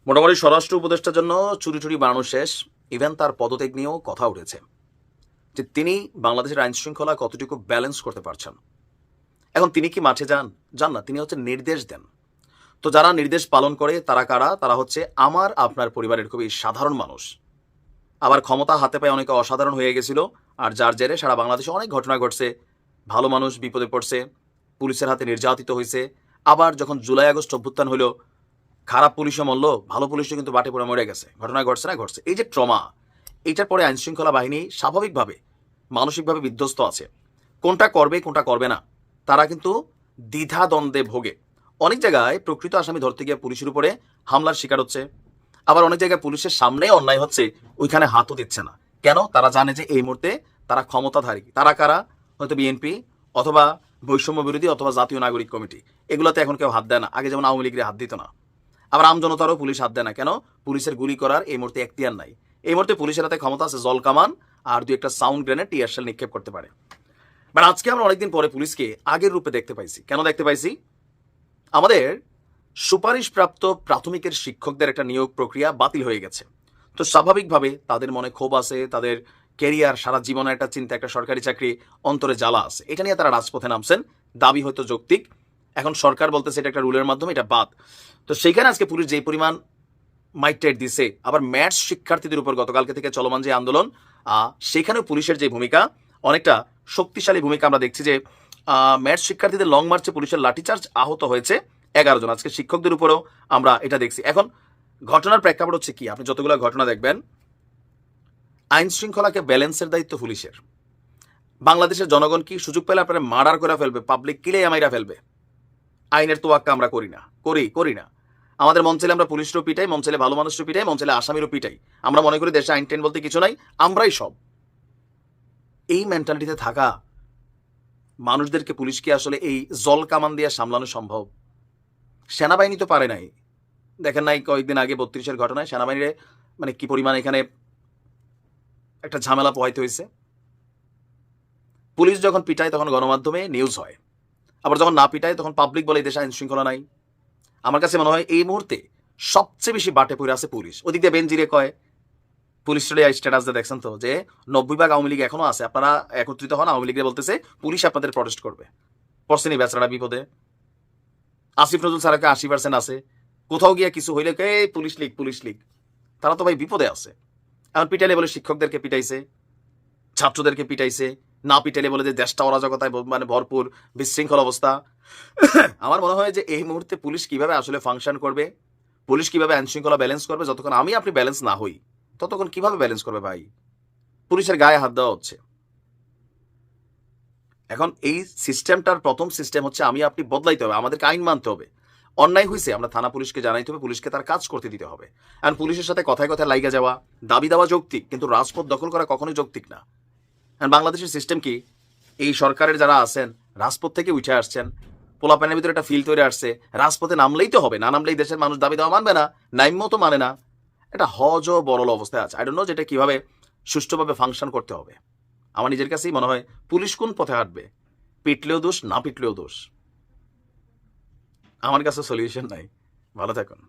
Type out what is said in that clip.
মোটামুটি স্বরাষ্ট্র উপদেষ্টার জন্য চুরি চুরি বানানো শেষ। ইভেন তার পদত্যাগ নিয়েও কথা উঠেছে যে তিনি বাংলাদেশের আইন শৃঙ্খলা কতটুকু ব্যালেন্স করতে পারছেন। এখন তিনি কি মাঠে যান? যান না, তিনি হচ্ছে নির্দেশ দেন। তো যারা নির্দেশ পালন করে তারা কারা? তারা হচ্ছে আমার আপনার পরিবারের খুবই সাধারণ মানুষ। আবার ক্ষমতা হাতে পায়ে অনেকে অসাধারণ হয়ে গেছিল, আর যার জেরে সারা বাংলাদেশে অনেক ঘটনা ঘটছে। ভালো মানুষ বিপদে পড়ছে, পুলিশের হাতে নির্যাতিত হয়েছে। আবার যখন জুলাই আগস্ট অভ্যুত্থান হলো, খারাপ পুলিশও মরল, ভালো পুলিশও কিন্তু বাটে পড়ে মরে গেছে। ঘটনা ঘটছে না? ঘটছে। এই যে ট্রমা, এইটার পরে আইনশৃঙ্খলা বাহিনী স্বাভাবিকভাবে মানসিকভাবে বিধ্বস্ত আছে। কোনটা করবে কোনটা করবে না, তারা কিন্তু দ্বিধা দ্বন্দ্বে ভোগে। অনেক জায়গায় প্রকৃত আসামি ধরতে গিয়ে পুলিশের উপরে হামলার শিকার হচ্ছে। আবার অনেক জায়গায় পুলিশের সামনেই অন্যায় হচ্ছে, ওইখানে হাতও দিচ্ছে না। কেন? তারা জানে যে এই মুহূর্তে তারা ক্ষমতাধারী। তারা কারা? হয়তো বিএনপি, অথবা বৈষম্য বিরোধী, অথবা জাতীয় নাগরিক কমিটি। এগুলোতে এখন কেউ হাত দেয় না। আগে যেমন আওয়ামী লীগের হাত দিত না। আবার আমজনতারও পুলিশ হাত দেয় না। কেন? পুলিশের গুলি করার এই মুহূর্তে এখতিয়ার নাই। এই মুহূর্তে পুলিশের হাতে ক্ষমতা আছে জল কামান আর দুই একটা সাউন্ড গ্রেনেড, টিয়ারশেল নিক্ষেপ করতে পারে। বাট আজকে আমরা অনেকদিন পরে পুলিশকে আগের রূপে দেখতে পাইছি। কেন দেখতে পাইছি? আমাদের সুপারিশপ্রাপ্ত প্রাথমিকের শিক্ষকদের একটা নিয়োগ প্রক্রিয়া বাতিল হয়ে গেছে। তো স্বাভাবিকভাবে তাদের মনে ক্ষোভ আছে, তাদের ক্যারিয়ার, সারা জীবনের একটা চিন্তা, একটা সরকারি চাকরি, অন্তরে জ্বালা আছে। এটা নিয়ে তারা রাজপথে নামছেন। দাবি হয়তো যৌক্তিক। এখন সরকার বলতেছে এটা একটা রুলের মাধ্যমে এটা বাদ। তো সেইখানে আজকে পুলিশ যেই পরিমাণ মাইটেট দিছে, আবার ম্যাথস শিক্ষার্থীদের উপর গতকালকে থেকে চলমান যে আন্দোলন, সেখানেও পুলিশের যে ভূমিকা, অনেকটা শক্তিশালী ভূমিকা আমরা দেখছি। যে ম্যাথস শিক্ষার্থীদের লং মার্চে পুলিশের লাঠিচার্জ, আহত হয়েছে 11 জন। আজকে শিক্ষকদের উপরেও আমরা এটা দেখছি। এখন ঘটনার প্রেক্ষাপট হচ্ছে কি? আপনি যতগুলো ঘটনা দেখবেন, আইন শৃঙ্খলাকে ব্যালেন্সের দায়িত্ব পুলিশের। বাংলাদেশের জনগণ কি সুযোগ পেলে আপনারা মার্ডার করে ফেলবে, পাবলিক কিলে আমাইরা ফেলবে। আইনের তোয়াক্কা আমরা করি না, করি না। আমাদের মন চাইলে আমরা পুলিশও পিটাই, মন চাইলে ভালো মানুষও পিটাই, মন চাইলে আসামিরও পিটাই। আমরা মনে করি দেশে আইন টেন বলতে কিছু নাই, আমরাই সব। এই মেন্টালিটিতে থাকা মানুষদেরকে পুলিশ কি আসলে এই জল কামান দিয়ে সামলানো সম্ভব? সেনাবাহিনী তো পারে নাই। দেখেন নাই কয়েকদিন আগে 32-এর ঘটনায় সেনাবাহিনীর মানে কি পরিমাণ এখানে একটা ঝামেলা পোহাইতে হয়েছে। পুলিশ যখন পিটায় তখন গণমাধ্যমে নিউজ হয়, আবার যখন না পিটায় তখন পাবলিক বলে দেশে আইন শৃঙ্খলা নাই। আমার কাছে মনে হয় এই মুহূর্তে সবচেয়ে বেশি বাটে পড়ে আছে পুলিশ। ওদিক দিয়ে বেনজিরে কয়, পুলিশের স্ট্যাটাস দিয়ে দেখছেন তো যে 90% আওয়ামী লীগ এখনো আছে, আপনারা একত্রিত হন। আওয়ামী লীগের বলতেছে পুলিশ আপনাদের প্রটেস্ট করবে। পড়ছেনি বেচারা বিপদে। আসিফ নজরুল স্যারকে 80% আছে, কোথাও গিয়ে কিছু হইলে কে পুলিশ লীগ। তারা তো ভাই বিপদে আছে। এখন পিটাইলে বলে শিক্ষকদেরকে পিটাইছে, ছাত্রদেরকে পিটাইছে, না পিটাইলে বলে যে দেশটা অরাজকতায় মানে ভরপুর, বিশৃঙ্খল অবস্থা। আমার মনে হয় যে এই মুহূর্তে পুলিশ কিভাবে আসলে ফাংশন করবে, পুলিশ কিভাবে আইন শৃঙ্খলা ব্যালেন্স করবে, যতক্ষণ আমি আপনি ব্যালেন্স না হই ততক্ষণ কিভাবে ব্যালেন্স করবে ভাই? পুলিশের গায়ে হাত দেওয়া হচ্ছে। এখন এই সিস্টেমটার প্রথম সিস্টেম হচ্ছে আমি আপনি বদলাইতে হবে, আমাদেরকে আইন মানতে হবে। অন্যায় হয়েছে আমরা থানা পুলিশকে জানাইতে হবে, পুলিশকে তার কাজ করতে দিতে হবে। আর পুলিশের সাথে কথায় কথায় লাইগা যাওয়া, দাবি দেওয়া যৌক্তিক, কিন্তু রাজপথ দখল করা কখনোই যৌক্তিক না। আর বাংলাদেশের সিস্টেম কি? এই সরকারের যারা আছেন রাজপথ থেকে উঠে আসছেন, পোলাপানের ভিতরে একটা ফিল তৈরি আসছে, রাজপথে নামলেই তো হবে, না নামলেই দেশের মানুষ দাবি দেওয়া মানবে না, নাইম্য তো মানে না। এটা হজ ও বরল অবস্থায় আছে। আই ডোন্ট নো যেটা কিভাবে সুষ্ঠুভাবে ফাংশন করতে হবে। আমার নিজের কাছেই মনে হয় পুলিশ কোন পথে হাঁটবে, পিটলেও দোষ, না পিটলেও দোষ। আমার কাছে সলিউশন নাই। ভালো থাকুন।